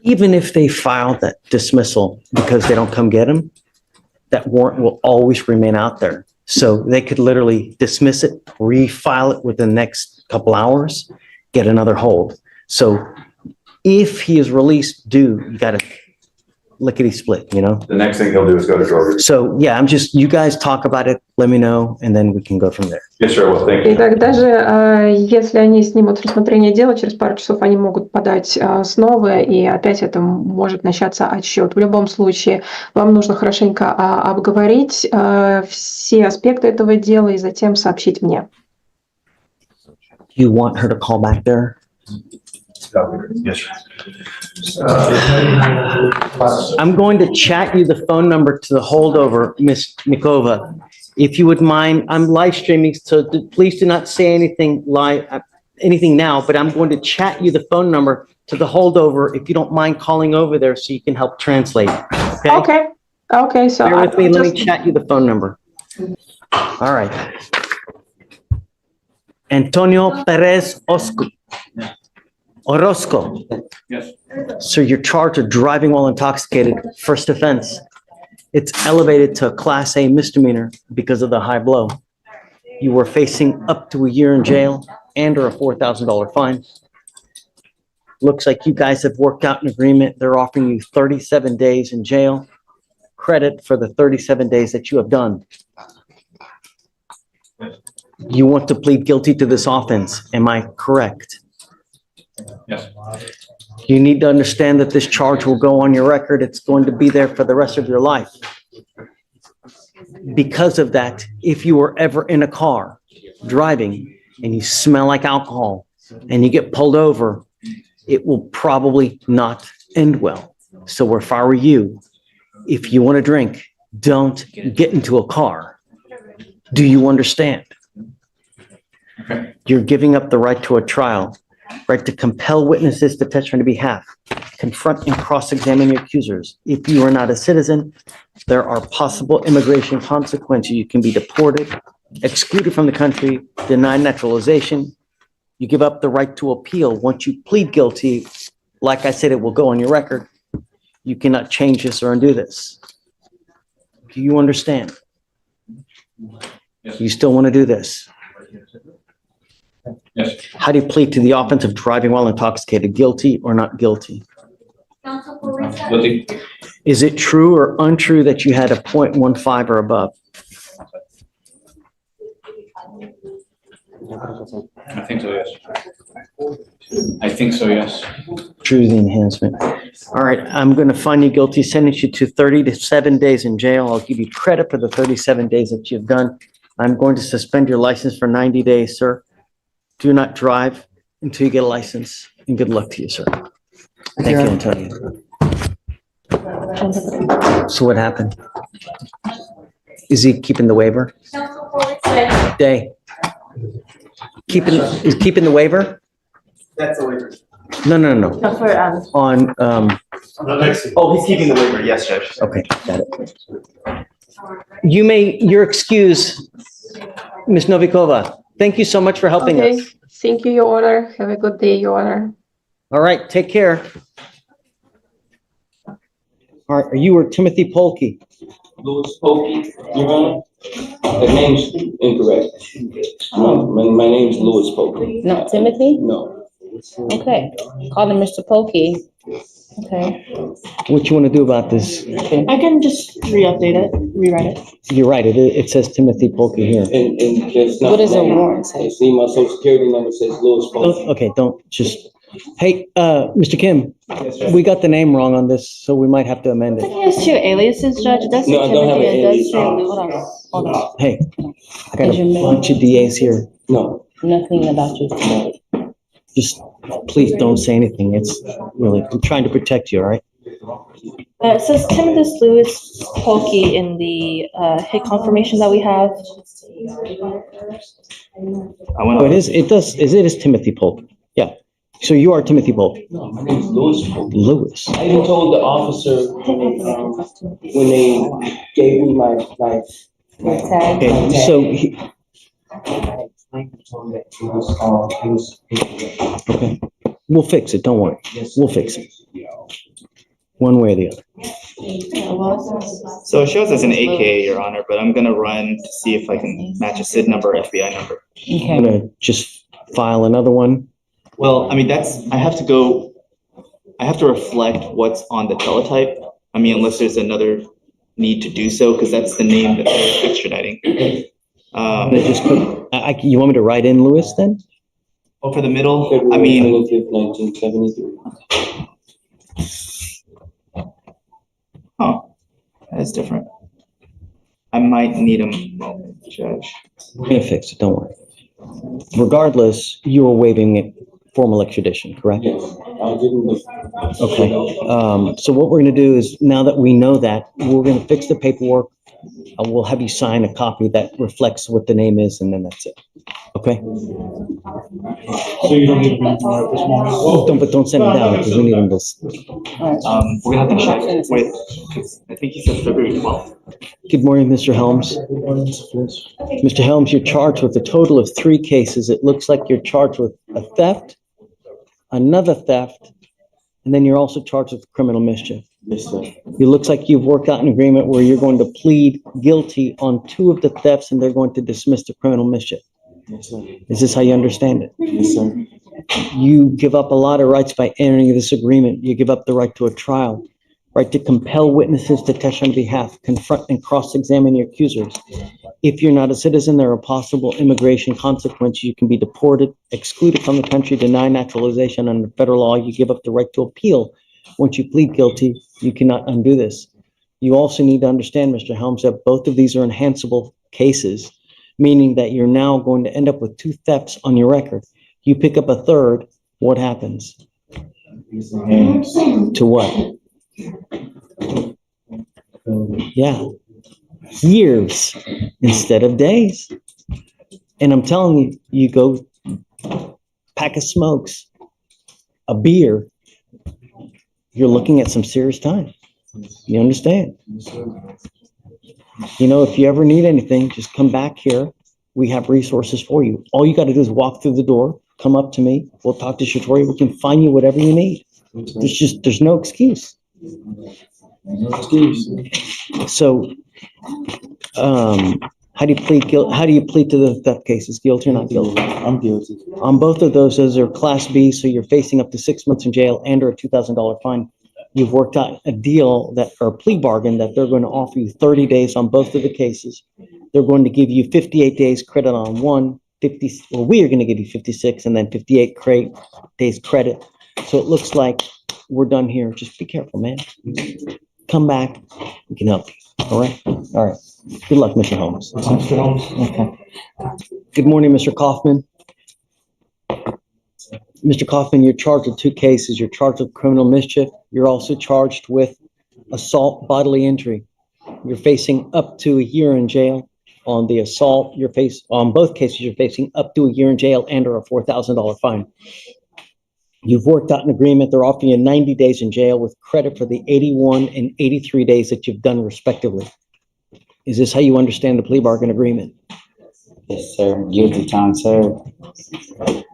Even if they file that dismissal because they don't come get him, that warrant will always remain out there. So they could literally dismiss it, refile it within the next couple hours, get another hold. So if he is released due, you got to lickety split, you know? The next thing he'll do is go to Georgia. So, yeah, you guys talk about it, let me know, and then we can go from there. Yes, sir. Well, thank И you. тогда же, если они снимут рассмотрение дела, через пару часов они могут подать снова, и опять это может начаться отсчет. В любом случае, вам нужно хорошенько обговорить все аспекты этого дела и затем сообщить мне. You want her to call back there? Yes, sir. I'm going to chat you the phone number to the holdover, Miss Nikova. If you would mind, I'm live streaming, so please do not say anything anything now, but I'm going to chat you the phone number to the holdover, if you don't mind calling over there so you can help translate. Okay? Okay, so Bear with me, let me chat you the phone number. All right. Antonio Perez Orozco. Yes. So you're charged with driving while intoxicated, first offense. It's elevated to a Class A misdemeanor because of the high blow. You were facing up to a year in jail and or a $4,000 fine. Looks like you guys have worked out an agreement. They're offering you 37 days in jail, credit for the 37 days that you have done. You want to plead guilty to this offense, am I correct? Yes. You need to understand that this charge will go on your record. It's going to be there for the rest of your life. Because of that, if you were ever in a car driving and you smell like alcohol and you get pulled over, it will probably not end well. So if I were you, if you want to drink, don't get into a car. Do you understand? You're giving up the right to a trial, right to compel witnesses to testify on your behalf, confront and cross-examine your accusers. If you are not a citizen, there are possible immigration consequences. You can be deported, excluded from the country, denied naturalization. You give up the right to appeal. Once you plead guilty, like I said, it will go on your record. You cannot change this or undo this. Do you understand? Yes. You still want to do this? Yes. How do you plead to the offense of driving while intoxicated? Guilty or not guilty? Guilty. Is it true or untrue that you had a .15 or above? I think so, yes. I think so, yes. True, the enhancement. All right, I'm going to find you guilty, sentence you to 37 days in jail. I'll give you credit for the 37 days that you've done. I'm going to suspend your license for 90 days, sir. Do not drive until you get a license, and good luck to you, sir. Thank you, Antonio. So what happened? Is he keeping the waiver? Day. Is keeping the waiver? That's the waiver. No. On, Oh, he's keeping the waiver. Yes, Judge. okay, got it. You're excused, Ms. Novikova. Thank you so much for helping Okay. us. Thank you, Your Honor. Have a good day, Your Honor. All right, take care. All right, you were Timothy Polkey. Louis Polkey, Your Honor. The name's incorrect. My name's Louis Polkey. Not Timothy? No. Okay. Call him Mr. Pokey. Okay. What you want to do about this? I can just re-update it, rewrite it. You're right, it says Timothy Polkey here. And there's not. What does a warrant say? See, my social security number says Louis Polkey. Okay, don't just, hey, Mr. Kim, Yes, sir. we got the name wrong on this, so we might have to amend I think it. he has two aliases, Judge. It does say No, I don't have Timothy, an it does alias. say Lou. Hold on. Hey, I got a bunch of DAs here. No. Nothing about you. Just, please don't say anything. It's really, I'm trying to protect you, all right? It says Timothy Louis Pokey in the hit confirmation that we have. Oh, it is Timothy Polk. Yeah. So you are Timothy Polk. No, my name's Louis Polkey. Lewis. I even told the officer, when they gave me my Tag. Okay, so, okay, we'll fix it, don't worry. We'll fix it. One way or the other. So it shows as an AK, Your Honor, but I'm gonna run to see if I can match a SID number, FBI number. I'm gonna just file another one. Well, I mean, I have to reflect what's on the teletype. I mean, unless there's another need to do so, because that's the name that they're extraditing. They just put, you want me to write in Lewis then? For the middle, I mean, 1973. huh, that is different. I might need a moment, Judge. We're gonna fix it, don't worry. Regardless, you were waiving formal extradition, correct? Yes, I didn't. Okay, so what we're gonna do is, now that we know that, we're gonna fix the paperwork. We'll have you sign a copy that reflects what the name is, and then that's it. Okay? So you don't need to be more at this moment? But don't send it down, because we need them to. We're gonna have to check with, because I think he said February 12th. Good morning, Mr. Helms. Mr. Helms, you're charged with a total of 3 cases. It looks like you're charged with a theft, another theft, and then you're also charged with criminal mischief. Yes, sir. It looks like you've worked out an agreement where you're going to plead guilty on 2 of the thefts, and they're going to dismiss the criminal mischief. Yes, sir. Is this how you understand it? Yes, sir. You give up a lot of rights by entering this agreement. You give up the right to a trial, right to compel witnesses to testify on behalf, confront and cross-examine your accusers. If you're not a citizen, there are possible immigration consequences. You can be deported, excluded from the country, denied naturalization under federal law. You give up the right to appeal. Once you plead guilty, you cannot undo this. You also need to understand, Mr. Helms, that both of these are enhanceable cases, meaning that you're now going to end up with 2 thefts on your record. You pick up a third, what happens? To what? Yeah, years instead of days. And I'm telling you, you go pack of smokes, a beer, you're looking at some serious time. You understand? You know, if you ever need anything, just come back here. We have resources for you. All you got to do is walk through the door, come up to me. We'll talk to Shatori. We can find you whatever you need. There's no excuse. So, how do you plead guilt? How do you plead to the theft cases? Guilty or not guilty? I'm guilty. On both of those are Class B, so you're facing up to 6 months in jail and or a $2,000 fine. You've worked out a deal or a plea bargain that they're going to offer you 30 days on both of the cases. They're going to give you 58 days credit on one, we are going to give you 56 and then 58 days credit. So it looks like we're done here. Just be careful, man. Come back. We can help you. All right? All right. Good luck, Mr. Holmes. Mr. Holmes. Okay. Good morning, Mr. Kaufman. Mr. Kaufman, you're charged with 2 cases. You're charged with criminal mischief. You're also charged with assault, bodily injury. You're facing up to a year in jail. On the assault, on both cases, you're facing up to a year in jail and or a $4,000 fine. You've worked out an agreement. They're offering you 90 days in jail with credit for the 81 and 83 days that you've done respectively. Is this how you understand the plea bargain agreement? Yes, sir. Guilty, time served.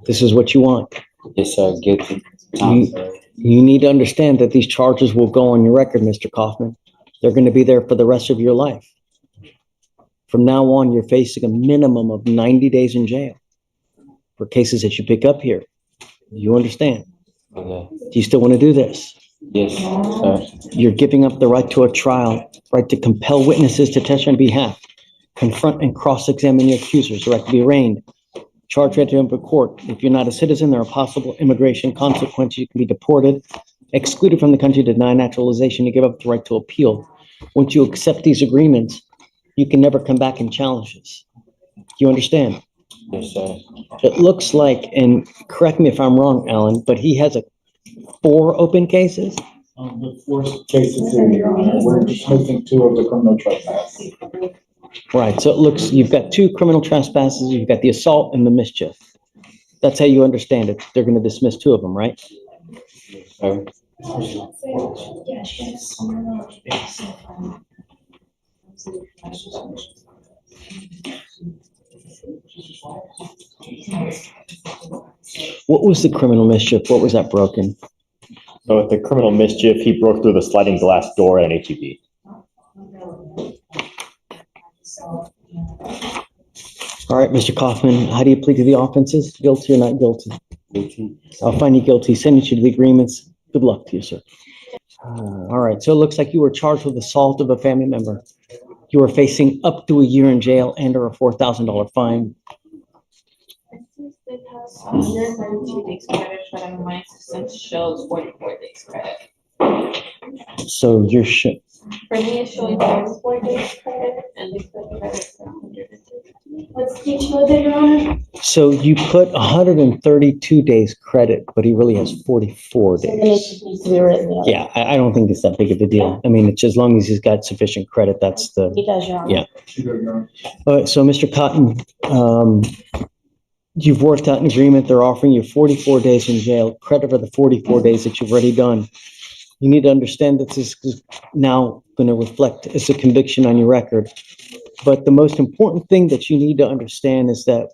This is what you want. Yes, sir. Guilty, time served. You need to understand that these charges will go on your record, Mr. Kaufman. They're going to be there for the rest of your life. From now on, you're facing a minimum of 90 days in jail for cases that you pick up here. You understand? Okay. Do you still want to do this? Yes, sir. You're giving up the right to a trial, right to compel witnesses to testify on behalf, confront and cross-examine your accusers, the right to be arraigned, charge right to open court. If you're not a citizen, there are possible immigration consequences. You can be deported, excluded from the country, denied naturalization. You give up the right to appeal. Once you accept these agreements, you can never come back and challenge this. You understand? Yes, sir. It looks like, and correct me if I'm wrong, Alan, but he has 4 open cases? The 4 cases here, Your Honor. We're dismissing 2 of the criminal trespasses. Right, so it looks, you've got 2 criminal trespasses, you've got the assault and the mischief. That's how you understand it. They're going to dismiss 2 of them, right? Sir. What was the criminal mischief? What was that broken? So with the criminal mischief, he broke through the sliding glass door at an HEB. All right, Mr. Kaufman, how do you plead to the offenses? Guilty or not guilty? Guilty. I'll find you guilty. Send you to the agreements. Good luck to you, sir. All right, so it looks like you were charged with assault of a family member. You are facing up to a year in jail and or a $4,000 fine. It has 132 days credit, but on my system shows 44 days credit. So you're For me, it's showing 44 days credit and the credit is 150. What's the show that you're on? so you put 132 days credit, but he really has 44 days. Yeah, I don't think it's that big of a deal. I mean, it's as long as he's got sufficient credit, that's the, He does, Your Honor. yeah. All right, so Mr. Cotton, you've worked out an agreement. They're offering you 44 days in jail, credit for the 44 days that you've already done. You need to understand that this is now going to reflect as a conviction on your record. But the most important thing that you need to understand is that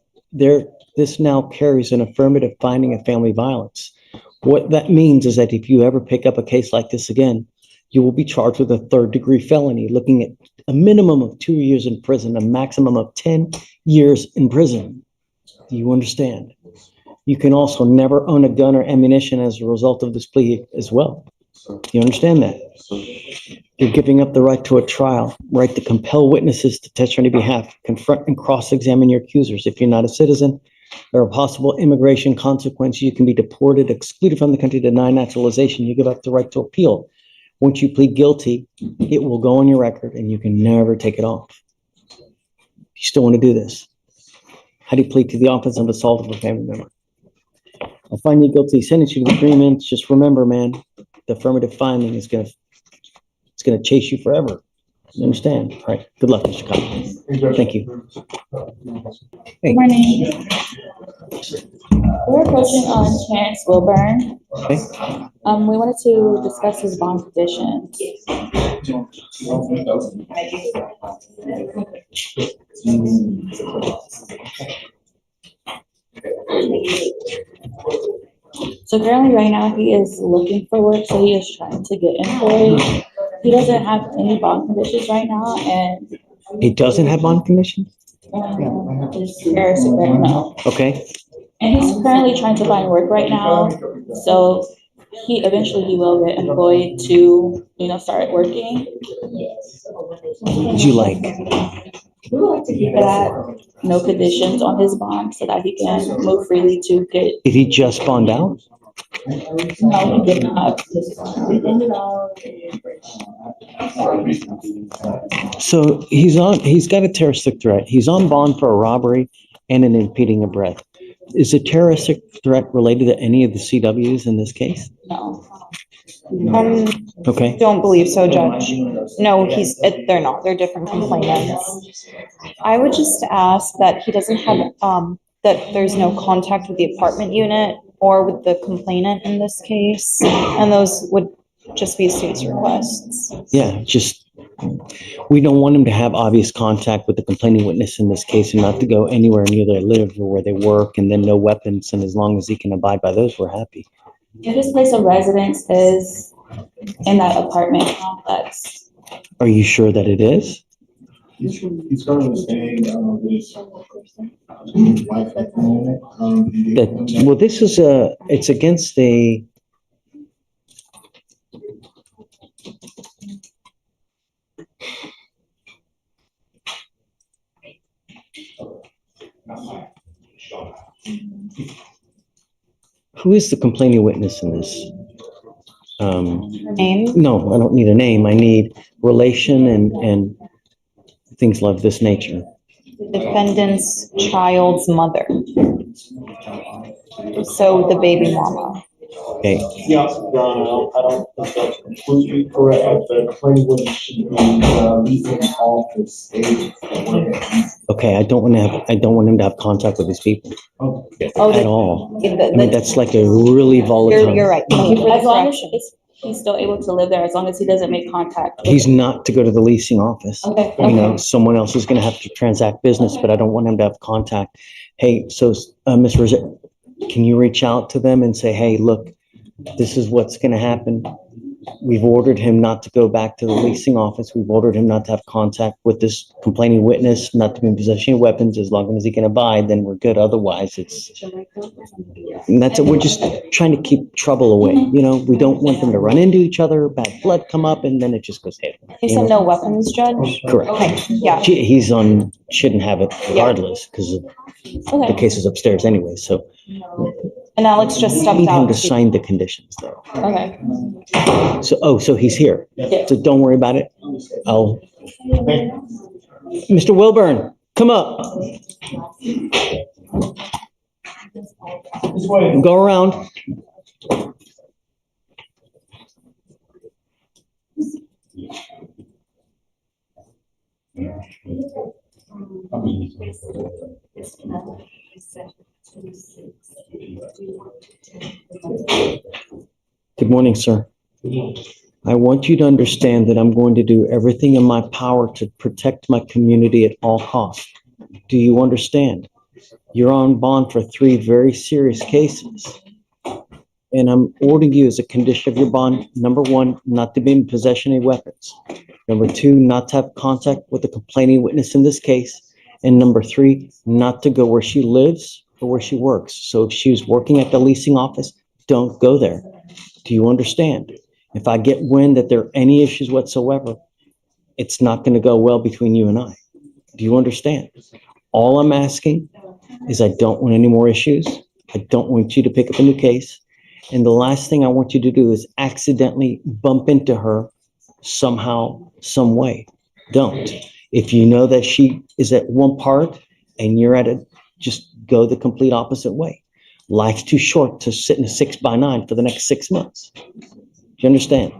this now carries an affirmative finding of family violence. What that means is that if you ever pick up a case like this again, you will be charged with a third-degree felony, looking at a minimum of 2 years in prison, a maximum of 10 years in prison. Do you understand? You can also never own a gun or ammunition as a result of this plea as well. Do you understand that? You're giving up the right to a trial, right to compel witnesses to testify on your behalf, confront and cross-examine your accusers. If you're not a citizen, there are possible immigration consequences. You can be deported, excluded from the country, denied naturalization. You give up the right to appeal. Once you plead guilty, it will go on your record and you can never take it off. You still want to do this? How do you plead to the offense of assault of a family member? I find you guilty, sentence you to the agreement. Just remember, man, the affirmative finding is gonna chase you forever. You understand? All right. Good luck, Mr. Cotton. Thank you. Hey. Good morning. We're approaching on Terrence Wilburn. Okay. We wanted to discuss his bond conditions. So currently right now he is looking for work, so he is trying to get employed. He doesn't have any bond conditions right now and He doesn't have bond conditions? is terrorist right now. Okay. And he's currently trying to find work right now, so he will get employed to, start working. Would you like? We would like to keep that, no conditions on his bond so that he can move freely to get. Did he just bond out? No, he did not. So he's got a terroristic threat. He's on bond for a robbery and an impeding a breath. Is a terroristic threat related to any of the CWs in this case? No. Okay. Don't believe so, Judge. No, they're not. They're different complainants. I would just ask that he doesn't have, that there's no contact with the apartment unit or with the complainant in this case, and those would just be state's requests. Yeah, we don't want him to have obvious contact with the complaining witness in this case and not to go anywhere near their live or where they work, and then no weapons. And as long as he can abide by those, we're happy. If his place of residence is in that apartment complex. Are you sure that it is? He's currently staying with his wife at the moment. Well, this is it's against the. Who is the complaining witness in this? Name? No, I don't need a name. I need relation and things of this nature. The defendant's child's mother. So the baby mama. Okay. Yes, Your Honor, I don't think that's completely correct. The claim would should be leasing office space. Okay, I don't want him to have contact with these people at all. I mean, that's like a really volatile. You're right. Thank you for the As long as correction. he's still able to live there, as long as he doesn't make contact. with- He's not to go to the leasing office. Okay. You know, someone else is gonna have to transact business, but I don't want him to have contact. Hey, so, Ms. Rizzo, can you reach out to them and say, hey, look, this is what's gonna happen? We've ordered him not to go back to the leasing office. We've ordered him not to have contact with this complaining witness, not to be in possession of weapons. As long as he can abide, then we're good. Otherwise, and that's it. We're just trying to keep trouble away. You know, we don't want them to run into each other, bad blood come up, and then it just goes haywire. You said no weapons, Judge? Correct. Okay, yeah, Shouldn't have it regardless, because the okay. case is upstairs anyway, so. And Alex just I stepped need him out. to sign the conditions, though. Okay. So he's here. Yeah. So don't worry about it. Mr. Wilburn, come up. Go around. Good morning, sir. I want you to understand that I'm going to do everything in my power to protect my community at all costs. Do you understand? You're on bond for 3 very serious cases. And I'm ordering you as a condition of your bond, number 1, not to be in possession of weapons. Number 2, not to have contact with the complaining witness in this case. And number 3, not to go where she lives or where she works. So if she was working at the leasing office, don't go there. Do you understand? If I get wind that there are any issues whatsoever, it's not going to go well between you and I. Do you understand? All I'm asking is I don't want any more issues. I don't want you to pick up a new case. And the last thing I want you to do is accidentally bump into her somehow, some way. Don't. If you know that she is at one part and you're at it, just go the complete opposite way. Life's too short to sit in a 6x9 for the next 6 months. Do you understand?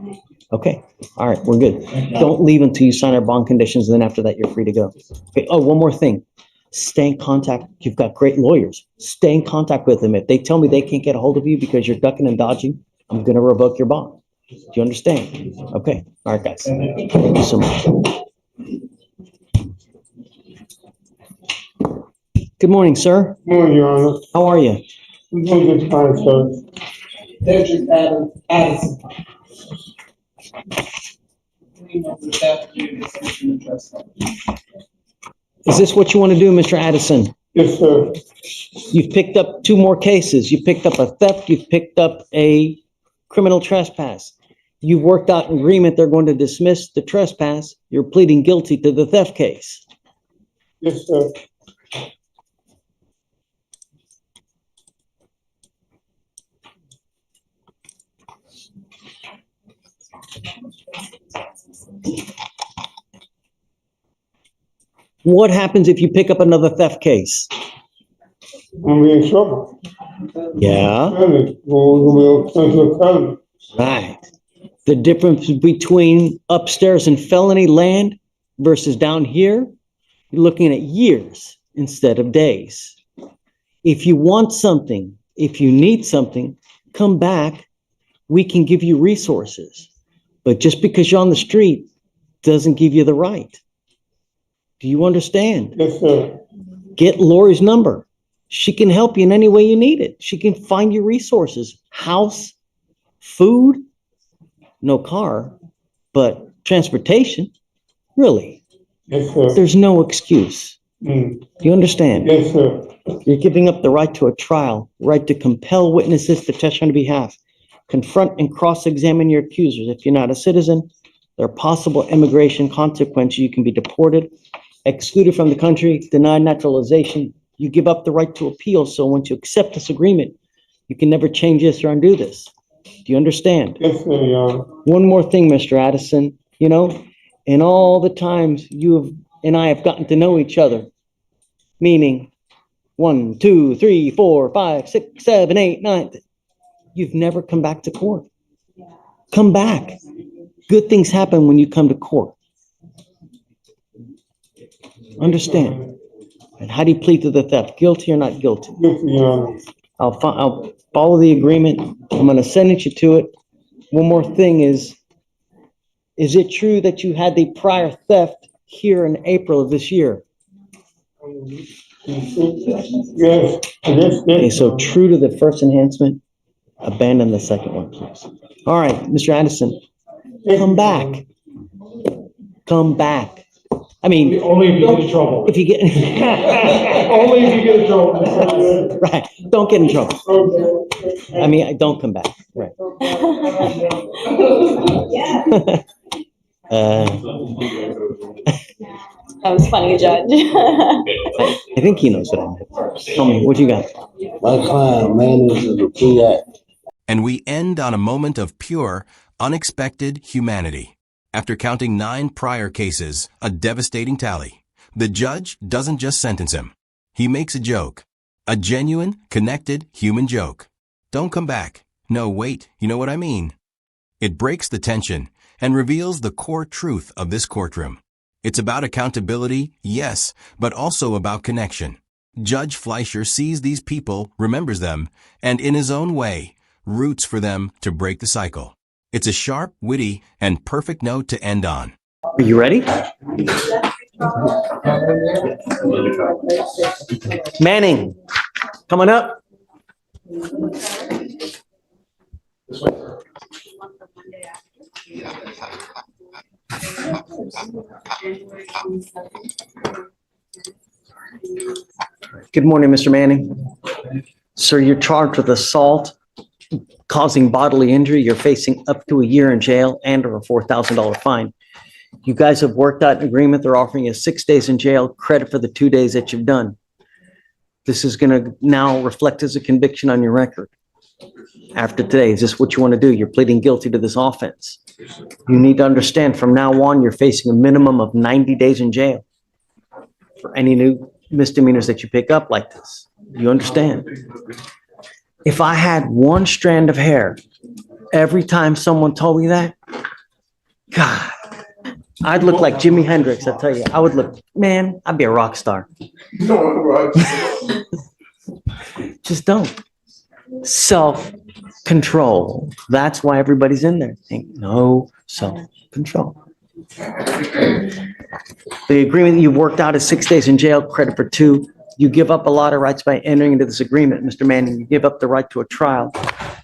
Okay. All right. We're good. Don't leave until you sign our bond conditions. And then after that, you're free to go. Okay. Oh, one more thing. Stay in contact. You've got great lawyers. Stay in contact with them. If they tell me they can't get a hold of you because you're ducking and dodging, I'm going to revoke your bond. Do you understand? Okay. All right, guys. Thank you so much. Good morning, sir. Good morning, Your Honor. How are you? I'm doing just fine, sir. Dedrick Addison. Is this what you want to do, Mr. Addison? Yes, sir. You've picked up 2 more cases. You picked up a theft. You've picked up a criminal trespass. You've worked out an agreement. They're going to dismiss the trespass. You're pleading guilty to the theft case. Yes, sir. What happens if you pick up another theft case? I'm in trouble. Yeah. Felony. Right. The difference between upstairs and felony land versus down here, you're looking at years instead of days. If you want something, if you need something, come back. We can give you resources. But just because you're on the street doesn't give you the right. Do you understand? Yes, sir. Get Lori's number. She can help you in any way you need it. She can find you resources, house, food, no car, but transportation. Really? Yes, sir. There's no excuse. Mm. Do you understand? Yes, sir. You're giving up the right to a trial, right to compel witnesses to testify on your behalf, confront and cross-examine your accusers. If you're not a citizen, there are possible immigration consequences. You can be deported, excluded from the country, denied naturalization. You give up the right to appeal. So once you accept this agreement, you can never change this or undo this. Do you understand? Yes, sir, Your Honor. One more thing, Mr. Addison, you know, in all the times you have and I have gotten to know each other, meaning 1, 2, 3, 4, 5, 6, 7, 8, 9, you've never come back to court. Come back. Good things happen when you come to court. Understand? And how do you plead to the theft? Guilty or not guilty? Guilty, Your Honor. I'll follow the agreement. I'm going to send you to it. One more thing is it true that you had the prior theft here in April of this year? Yes. Okay, so true to the first enhancement, abandon the second one, please. All right, Mr. Addison, Come back. Come back. I mean, Only if you get in trouble. if you get, Only if you get in trouble. right, don't get in trouble. Okay. I mean, don't come back, right. That was funny, Judge. I think he knows what I meant. Tell me, what you got? My client manages a PA. And we end on a moment of pure, unexpected humanity. After counting 9 prior cases, a devastating tally, the judge doesn't just sentence him. He makes a joke. A genuine, connected, human joke. Don't come back. No, wait, you know what I mean. It breaks the tension and reveals the core truth of this courtroom. It's about accountability, yes, but also about connection. Judge Fleischer sees these people, remembers them, and in his own way, roots for them to break the cycle. It's a sharp, witty, and perfect note to end on. Are you ready? Manning, coming up. Good morning, Mr. Manning. Sir, you're charged with assault, causing bodily injury. You're facing up to a year in jail and or a $4,000 fine. You guys have worked out an agreement. They're offering you 6 days in jail, credit for the 2 days that you've done. This is going to now reflect as a conviction on your record. After today, is this what you want to do? You're pleading guilty to this offense. You need to understand from now on, you're facing a minimum of 90 days in jail for any new misdemeanors that you pick up like this. You understand? If I had one strand of hair, every time someone told me that, God, I'd look like Jimi Hendrix, I tell you. I would look, man, I'd be a rock star. Just don't. Self-control. That's why everybody's in there. Ain't no self-control. The agreement that you've worked out is 6 days in jail, credit for 2. You give up a lot of rights by entering into this agreement, Mr. Manning. You give up the right to a trial,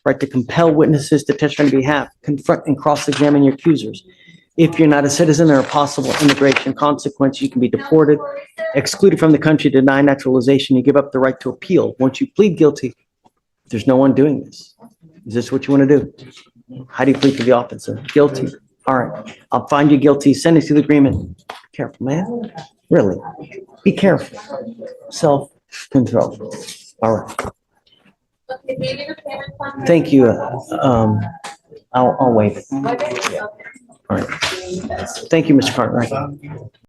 right to compel witnesses to testify on your behalf, confront and cross-examine your accusers. If you're not a citizen or a possible immigration consequence, you can be deported, excluded from the country, denied naturalization. You give up the right to appeal. Once you plead guilty, there's no one doing this. Is this what you want to do? How do you plead to the officer? Guilty. All right. I'll find you guilty. Send it to the agreement. Be careful, man. Really. Be careful. Self-control. All right. Thank you. I'll waive it. All right. Thank you, Mr. Cartwright.